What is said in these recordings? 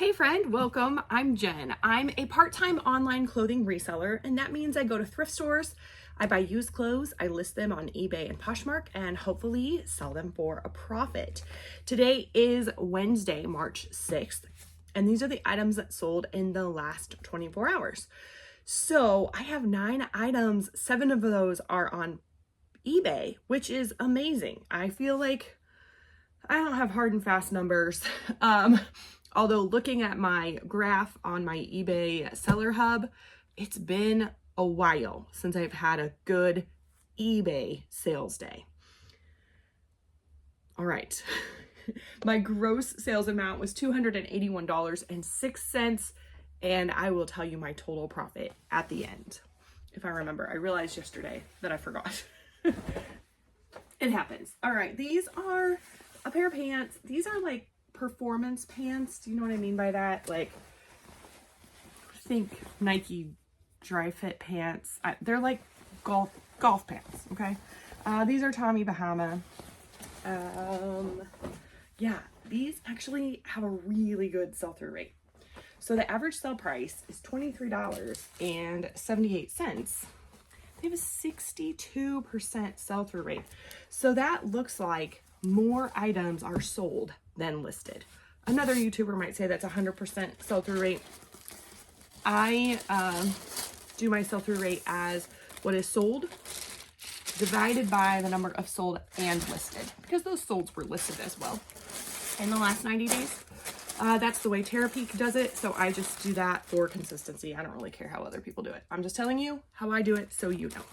Hey friend, welcome. I'm Jen. I'm a part-time online clothing reseller, and that means I go to thrift stores, I buy used clothes, I list them on eBay and Poshmark, and hopefully sell them for a profit. Today is Wednesday, March 6th, and these are the items that sold in the last 24 hours. So I have 9 items, 7 of those are on eBay, which is amazing. I feel like I don't have hard and fast numbers. Although looking at my graph on my eBay seller hub, it's been a while since I've had a good eBay sales day. All right. My gross sales amount was $281.06, and I will tell you my total profit at the end. If I remember, I realized yesterday that I forgot. It happens. All right, these are a pair of pants. These are like performance pants. Do you know what I mean by that? Like, think Nike dry fit pants. They're like golf pants. Okay. These are Tommy Bahama. Yeah, these actually have a really good sell-through rate. So the average sell price is $23.78. They have a 62% sell-through rate. So that looks like more items are sold than listed. Another YouTuber might say that's 100% sell-through rate. I do my sell-through rate as what is sold divided by the number of sold and listed, because those solds were listed as well in the last 90 days. That's the way Terapeak does it, so I just do that for consistency. I don't really care how other people do it. I'm just telling you how I do it so you know.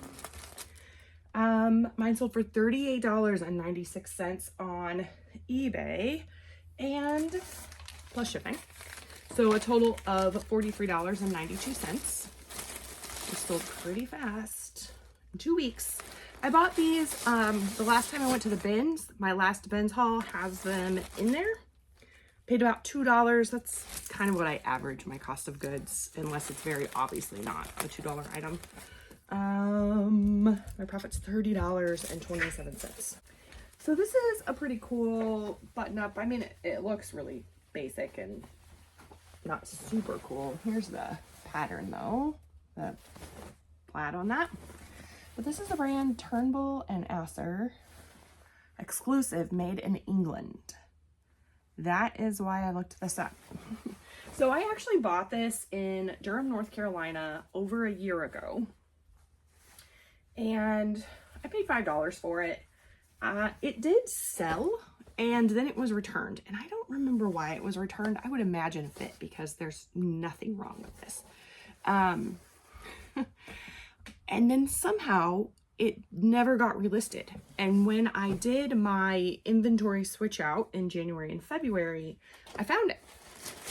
Mine sold for $38.96 on eBay and plus shipping. So a total of $43.92. They sold pretty fast in 2 weeks. I bought these the last time I went to the bins. My last bins haul has them in there. Paid about $2. That's kind of what I average my cost of goods, unless it's very obviously not a $2 item. My profit's $30.27. So this is a pretty cool button up. I mean, it looks really basic and not super cool. Here's the pattern though, the plaid on that. But this is the brand Turnbull and Asser, exclusive, made in England. That is why I looked this up. So I actually bought this in Durham, North Carolina over a year ago. And I paid $5 for it. It did sell, and then it was returned. And I don't remember why it was returned. I would imagine a fit, because there's nothing wrong with this. And then somehow it never got relisted. And when I did my inventory switch out in January and February, I found it.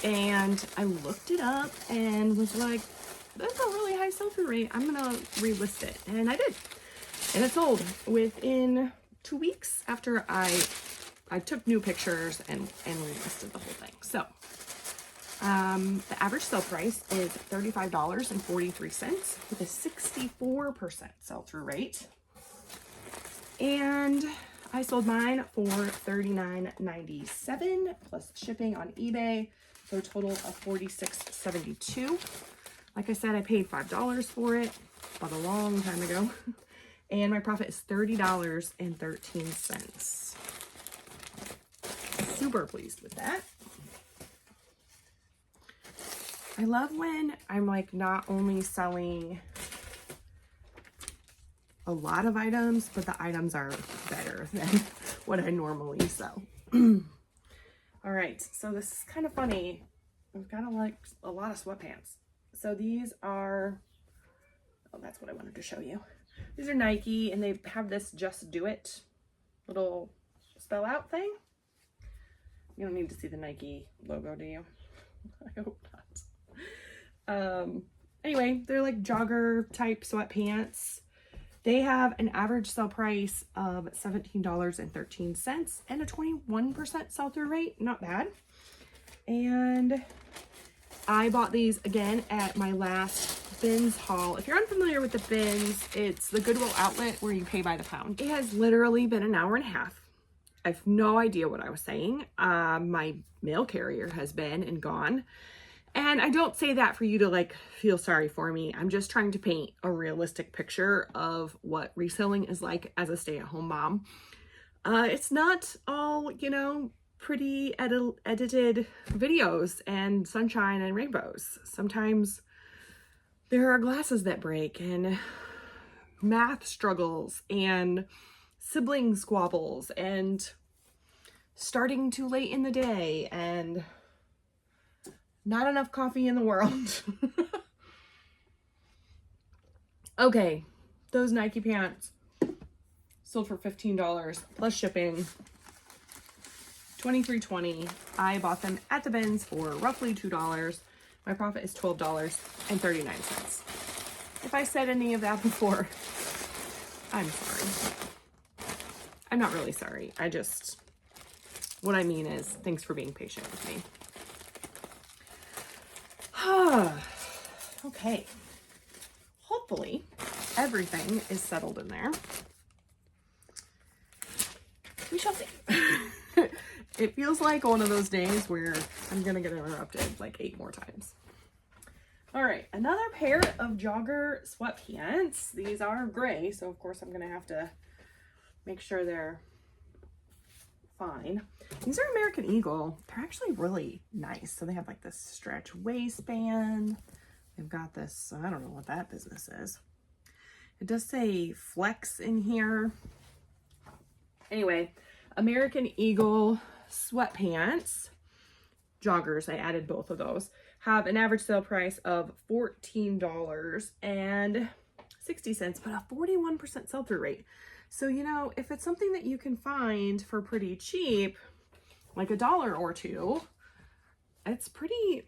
And I looked it up and was like, that's a really high sell-through rate. I'm gonna relist it. And I did. And it sold within 2 weeks after I took new pictures and relisted the whole thing. So the average sell price is $35.43 with a 64% sell-through rate. And I sold mine for $39.97 plus shipping on eBay, so a total of $46.72. Like I said, I paid $5 for it, but a long time ago. And my profit is $30.13. Super pleased with that. I love when I'm like not only selling a lot of items, but the items are better than what I normally sell. All right, so this is kind of funny. I've got like a lot of sweatpants. So these are, oh, that's what I wanted to show you. These are Nike, and they have this Just Do It little spell out thing. You don't need to see the Nike logo, do you? I hope not. Anyway, they're like jogger type sweatpants. They have an average sell price of $17.13 and a 21% sell-through rate. Not bad. And I bought these again at my last bins haul. If you're unfamiliar with the bins, it's the Goodwill outlet where you pay by the pound. It has literally been an hour and a half I have no idea what I was saying. My mail carrier has been and gone. And I don't say that for you to like feel sorry for me. I'm just trying to paint a realistic picture of what reselling is like as a stay-at-home mom. It's not all, you know, pretty edited videos and sunshine and rainbows. Sometimes there are glasses that break and math struggles and sibling squabbles and starting too late in the day and not enough coffee in the world. Okay, those Nike pants sold for $15 plus shipping, $23.20. I bought them at the bins for roughly $2. My profit is $12.39. If I said any of that before, I'm sorry. I'm not really sorry. What I mean is, thanks for being patient with me. Okay. Hopefully, everything is settled in there. We shall see. It feels like one of those days where I'm gonna get interrupted like 8 more times. All right, another pair of jogger sweatpants. These are gray, so of course I'm gonna have to make sure they're fine. These are American Eagle. They're actually really nice. So they have like this stretch waistband. They've got this, I don't know what that business is. It does say flex in here. Anyway, American Eagle sweatpants, joggers, I added both of those, have an average sale price of $14.60, but a 41% sell-through rate. So, you know, if it's something that you can find for pretty cheap, like $1 or $2, it's pretty,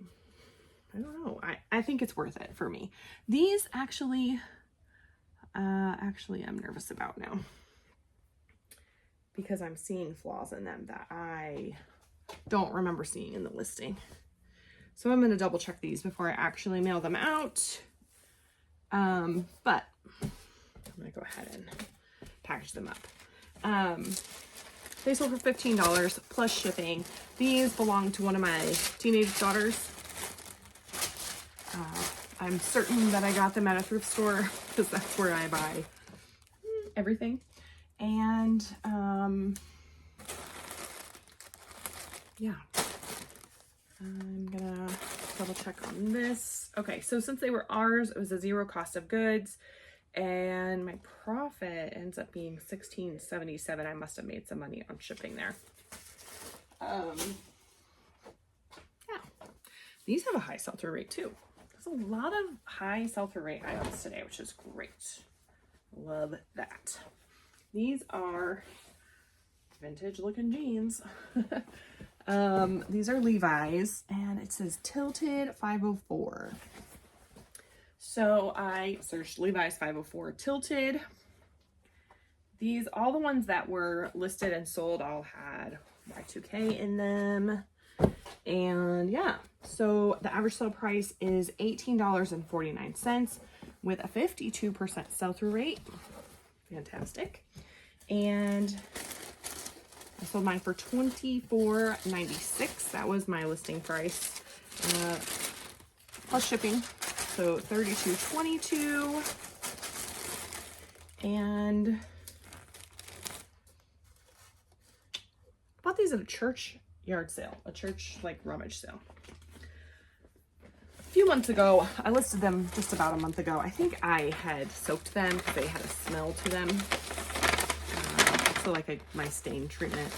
I don't know. I think it's worth it for me. These actually I'm nervous about now because I'm seeing flaws in them that I don't remember seeing in the listing. So I'm going to double check these before I actually mail them out. But I'm going to go ahead and package them up. They sold for $15 plus shipping. These belong to one of my teenage daughters. I'm certain that I got them at a thrift store because that's where I buy everything. And yeah, I'm gonna double check on this. Okay, so since they were ours, it was a 0 cost of goods. And my profit ends up being $16.77. I must have made some money on shipping there. Yeah, these have a high sell-through rate too. There's a lot of high sell-through rate items today, which is great. Love that. These are vintage looking jeans. These are Levi's and it says Tilted 504. So I searched Levi's 504 Tilted. These, all the ones that were listed and sold all had Y2K in them. And yeah, so the average sale price is $18.49 with a 52% sell-through rate. Fantastic. And I sold mine for $24.96. That was my listing price, plus shipping. So $32.22. And bought these at a church yard sale, a church like rummage sale. A few months ago, I listed them just about a month ago. I think I had soaked them because they had a smell to them. So like my stain treatment,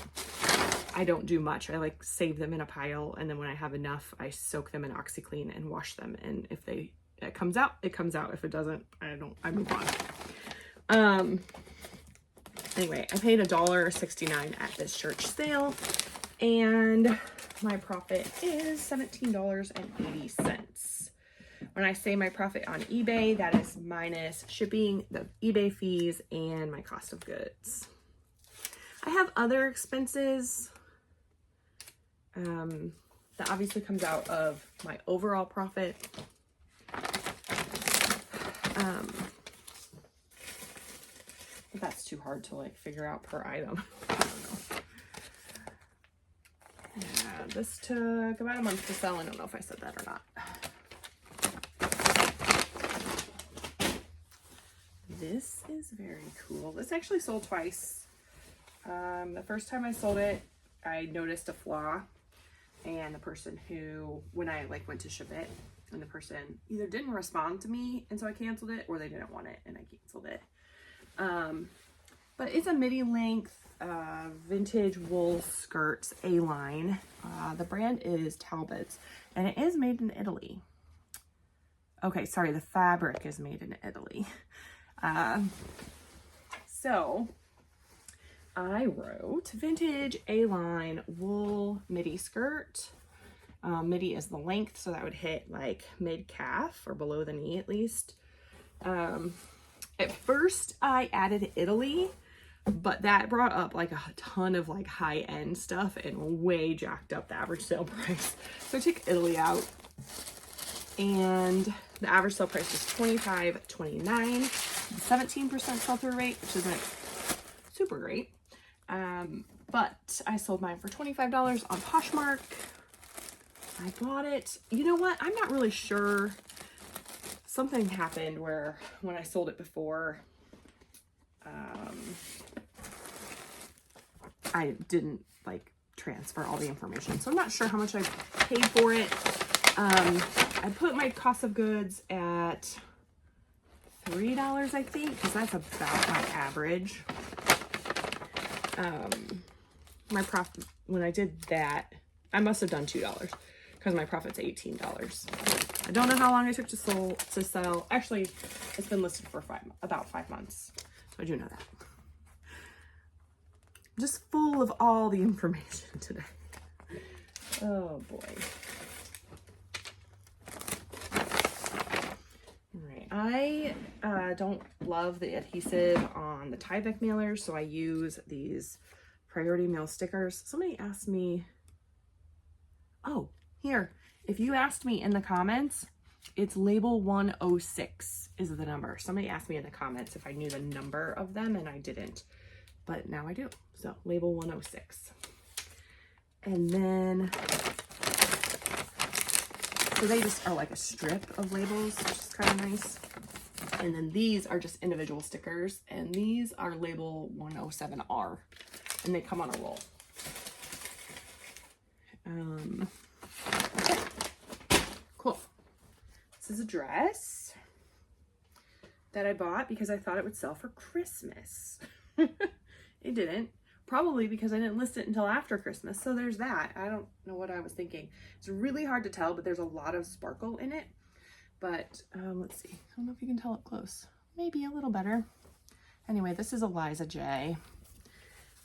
I don't do much. I like save them in a pile, and then when I have enough, I soak them in OxyClean and wash them. And if it comes out, it comes out. If it doesn't, I move on. Anyway, I paid $1.69 at this church sale, and my profit is $17.80. When I say my profit on eBay, that is minus shipping, the eBay fees, and my cost of goods. I have other expenses that obviously comes out of my overall profit. But that's too hard to like figure out per item. I don't know. This took about a month to sell. I don't know if I said that or not. This is very cool. This actually sold twice. The first time I sold it, I noticed a flaw, and the person who, when I like went to ship it, and the person either didn't respond to me and so I canceled it, or they didn't want it and I canceled it. But it's a midi length vintage wool skirts A-line. The brand is Talbot's, and it is made in Italy. Okay, sorry, the fabric is made in Italy. So I wrote vintage A-line wool midi skirt. Midi is the length, so that would hit like mid-calf or below the knee at least. At first I added Italy, but that brought up like a ton of like high-end stuff and way jacked up the average sale price. So I took Italy out, and the average sale price was $25.29, 17% sell-through rate, which isn't super great. But I sold mine for $25 on Poshmark. I bought it. You know what? I'm not really sure. Something happened where when I sold it before, I didn't like transfer all the information. So I'm not sure how much I paid for it. I put my cost of goods at $3, I think, because that's about my average. My profit, when I did that, I must have done $2 because my profit's $18. I don't know how long it took to sell. Actually, it's been listed for about 5 months. So I do know that. I'm just full of all the information today. Oh boy. I don't love the adhesive on the Tyvek mailers, so I use these priority mail stickers. Somebody asked me, oh, here, if you asked me in the comments, it's label 106 is the number. Somebody asked me in the comments if I knew the number of them, and I didn't, but now I do. So label 106. And then, so they just are like a strip of labels, which is kind of nice. And then these are just individual stickers, and these are label 107R, and they come on a roll. Okay. Cool. This is a dress that I bought because I thought it would sell for Christmas. It didn't. Probably because I didn't list it until after Christmas. So there's that. I don't know what I was thinking. It's really hard to tell, but there's a lot of sparkle in it. But let's see. I don't know if you can tell up close. Maybe a little better. Anyway, this is Eliza J.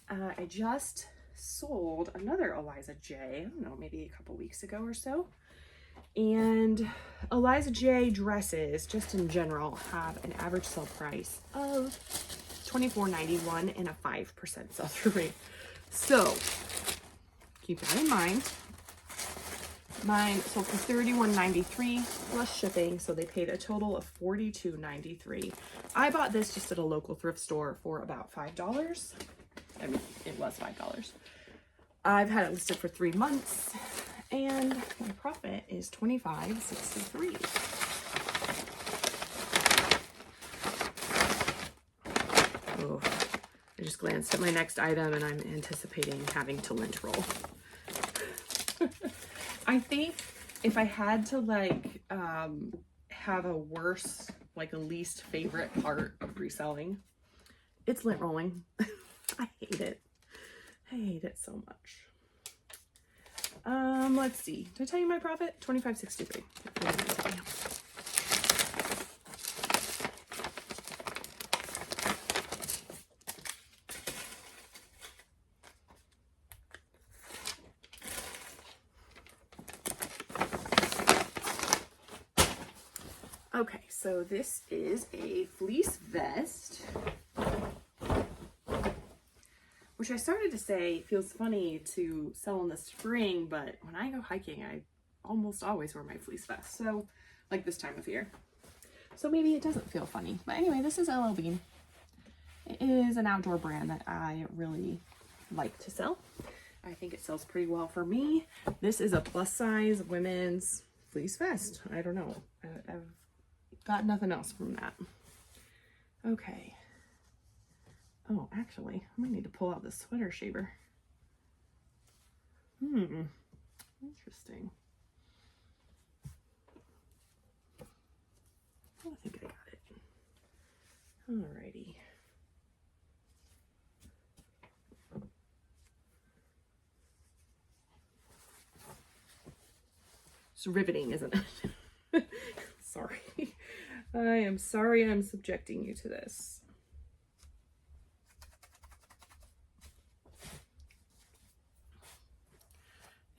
I just sold another Eliza J. I don't know, maybe a couple weeks ago or so. And Eliza J dresses, just in general, have an average sale price of $24.91 and a 5% sell-through rate. So keep that in mind. Mine sold for $31.93 plus shipping, so they paid a total of $42.93. I bought this just at a local thrift store for about $5. I mean, it was $5. I've had it listed for 3 months, and my profit is $25.63. Oh, I just glanced at my next item and I'm anticipating having to lint roll. I think if I had to like have a worse, like a least favorite part of reselling, it's lint rolling. I hate it. I hate it so much. Let's see. Did I tell you my profit? $25.63. Okay, so this is a fleece vest, which I started to say feels funny to sell in the spring, but when I go hiking, I almost always wear my fleece vest. So, like this time of year. So maybe it doesn't feel funny. But anyway, this is LL Bean. It is an outdoor brand that I really like to sell. I think it sells pretty well for me. This is a plus size women's fleece vest. I don't know. I've got nothing else from that. Okay. Oh, actually, I might need to pull out the sweater shaver. Interesting. I think I got it. Alrighty. It's riveting, isn't it? Sorry. I am sorry I'm subjecting you to this.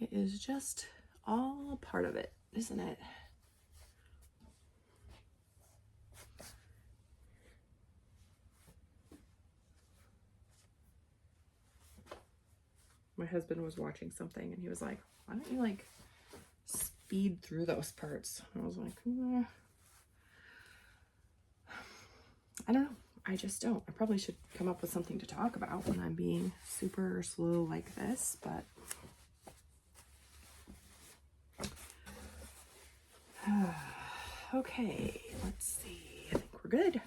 It is just all part of it, isn't it? My husband was watching something and he was like, why don't you like speed through those parts? And I was like, I don't know. I just don't. I probably should come up with something to talk about when I'm being super slow like this, but okay, let's see. I think we're good.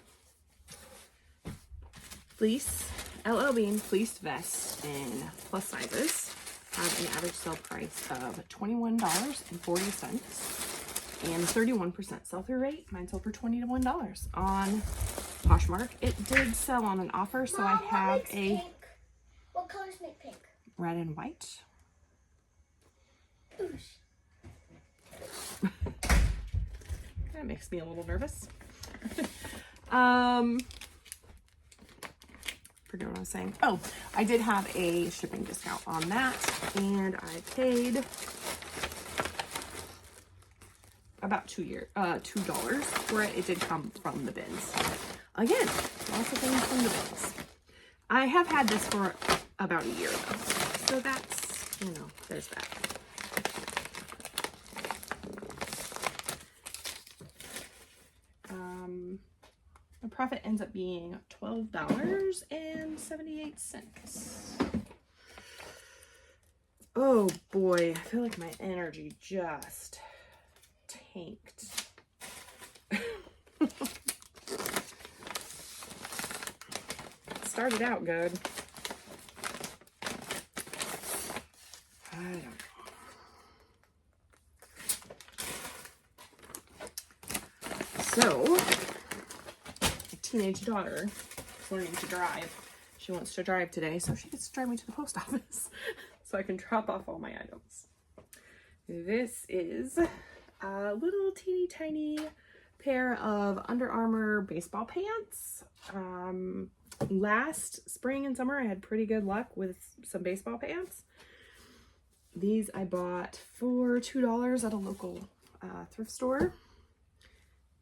Fleece, LL Bean fleece vests in plus sizes have an average sale price of $21.40 and 31% sell-through rate. Mine sold for $21 on Poshmark. It did sell on an offer, so Mom, I have a pink? What colors make pink? Red and white. That makes me a little nervous. Forget what I was saying. Oh, I did have a shipping discount on that, and I paid about $2 for it. It did come from the bins. Again, lots of things from the bins. I have had this for about a year though, so that's, you know, there's that. The profit ends up being $12.78. Oh boy, I feel like my energy just tanked. Started out good. I don't know. So, teenage daughter is learning to drive. She wants to drive today, so she gets to drive me to the post office so I can drop off all my items. This is a little teeny tiny pair of Under Armour baseball pants. Last spring and summer I had pretty good luck with some baseball pants. These I bought for $2 at a local thrift store.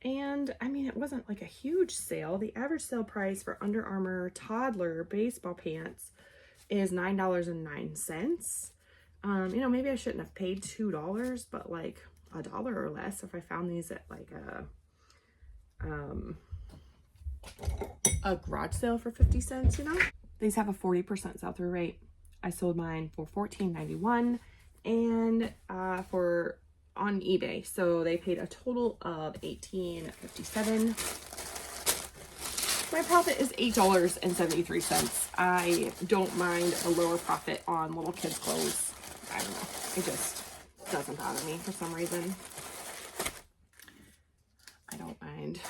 And I mean, it wasn't like a huge sale. The average sale price for Under Armour toddler baseball pants is $9.09. You know, maybe I shouldn't have paid $2, but like $1 or less if I found these at like a garage sale for 50 cents, you know? These have a 40% sell-through rate. I sold mine for $14.91 and on eBay, so they paid a total of $18.57. My profit is $8.73. I don't mind a lower profit on little kids' clothes. I don't know. It just doesn't bother me for some reason. I don't mind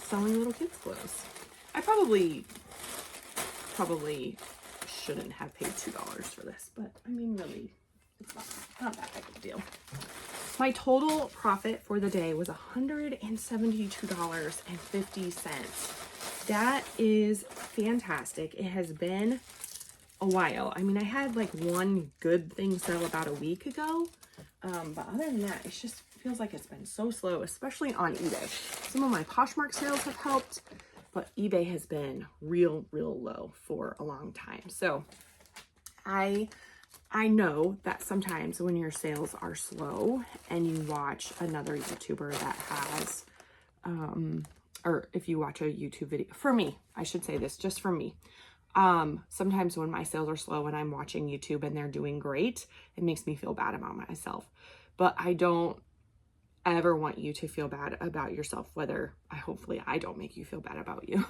selling little kids' clothes. I probably shouldn't have paid $2 for this, but I mean, really, it's not that big of a deal. My total profit for the day was $172.50. That is fantastic. It has been a while. I mean, I had like one good thing sell about a week ago, but other than that, it just feels like it's been so slow, especially on eBay. Some of my Poshmark sales have helped, but eBay has been real low for a long time. So I know that sometimes when your sales are slow and you watch another YouTuber that has, or if you watch a YouTube video, for me, I should say this, just for me, Sometimes when my sales are slow and I'm watching YouTube and they're doing great, it makes me feel bad about myself. But I don't ever want you to feel bad about yourself, hopefully I don't make you feel bad about you.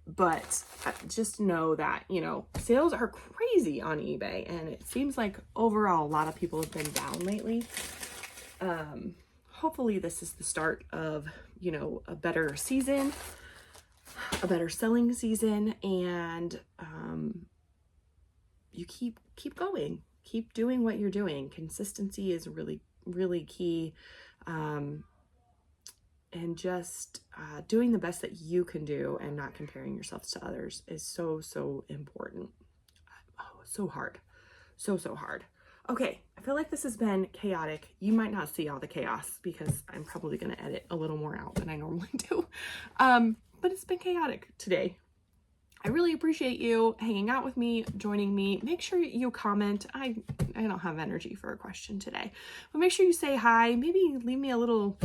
But just know that, you know, sales are crazy on eBay, and it seems like overall a lot of people have been down lately. Hopefully this is the start of, you know, a better season, a better selling season, and you keep going, keep doing what you're doing. Consistency is really key, and just doing the best that you can do and not comparing yourselves to others is so important. Oh, so hard, so hard. Okay, I feel like this has been chaotic. You might not see all the chaos because I'm probably going to edit a little more out than I normally do, but it's been chaotic today. I really appreciate you hanging out with me, joining me. Make sure you comment. I don't have energy for a question today, but make sure you say hi. Maybe leave me a little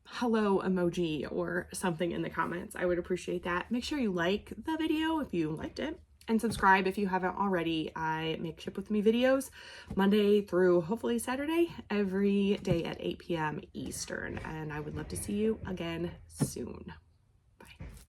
hello emoji or something in the comments. I would appreciate that. Make sure you like the video if you liked it, and subscribe if you haven't already. I make Ship With Me videos Monday through hopefully Saturday, every day at 8 p.m. Eastern, and I would love to see you again soon.